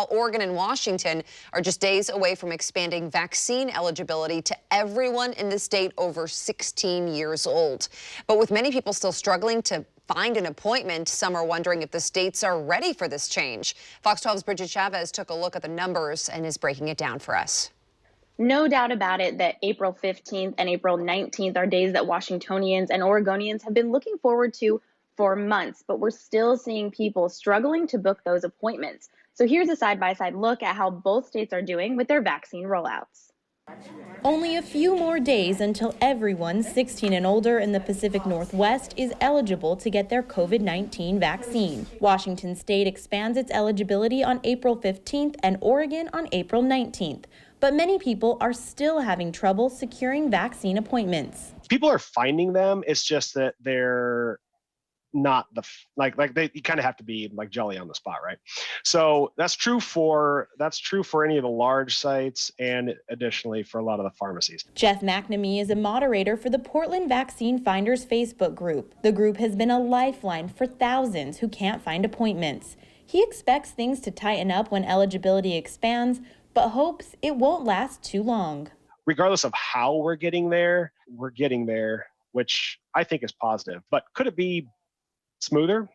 Oregon and Washington are just days away from expanding vaccine eligibility to everyone in the state over 16 years old. But with many people still struggling to find an appointment, some are wondering if the states are ready for this change. Fox 12's Bridget Chavez took a look at the numbers and is breaking it down for us. No doubt about it that April 15th and April 19th are days that Washingtonians and Oregonians have been looking forward to for months, but we're still seeing people struggling to book those appointments. So here's a side-by-side look at how both states are doing with their vaccine rollouts. Only a few more days until everyone 16 and older in the Pacific Northwest is eligible to get their COVID-19 vaccine. Washington State expands its eligibility on April 15th and Oregon on April 19th. But many people are still having trouble securing vaccine appointments. People are finding them. It's just that they're not you kind of have to be like jolly on the spot, right? So that's true for any of the large sites and additionally for a lot of the pharmacies. Jeff McNamee is a moderator for the Portland Vaccine Finders Facebook group. The group has been a lifeline for thousands who can't find appointments. He expects things to tighten up when eligibility expands, but hopes it won't last too long. Regardless of how we're getting there, which I think is positive. But could it be smoother?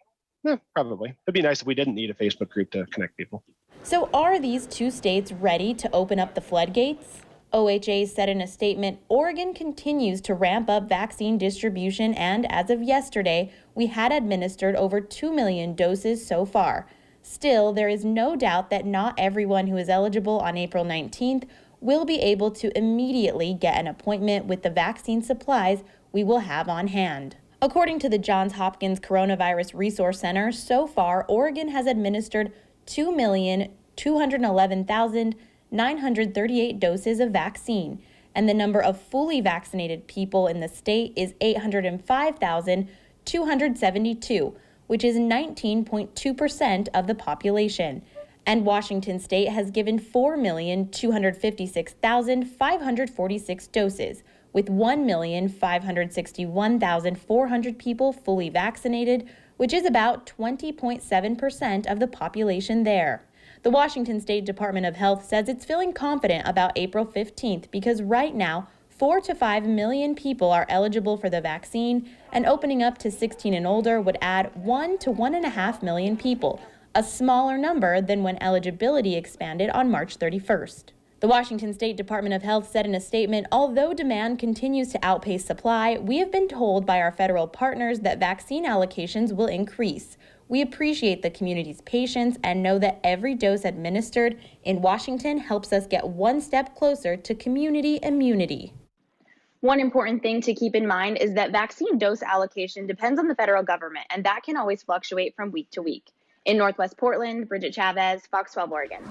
Probably. It'd be nice if we didn't need a Facebook group to connect people. So are these two states ready to open up the floodgates? OHA said in a statement, Oregon continues to ramp up vaccine distribution, and as of yesterday, we had administered over 2 million doses so far. Still, there is no doubt that not everyone who is eligible on April 19th will be able to immediately get an appointment with the vaccine supplies we will have on hand. According to the Johns Hopkins Coronavirus Resource Center, so far, Oregon has administered 2,211,938 doses of vaccine, and the number of fully vaccinated people in the state is 805,272, which is 19.2% of the population. And Washington State has given 4,256,546 doses, with 1,561,400 people fully vaccinated, which is about 20.7% of the population there. The Washington State Department of Health says it's feeling confident about April 15th because right now, 4 to 5 million people are eligible for the vaccine, and opening up to 16 and older would add 1 to 1.5 million people, a smaller number than when eligibility expanded on March 31st. The Washington State Department of Health said in a statement, although demand continues to outpace supply, we have been told by our federal partners that vaccine allocations will increase. We appreciate the community's patience and know that every dose administered in Washington helps us get one step closer to community immunity. One important thing to keep in mind is that vaccine dose allocation depends on the federal government, and that can always fluctuate from week to week. In Northwest Portland, Bridget Chavez, Fox 12 Oregon.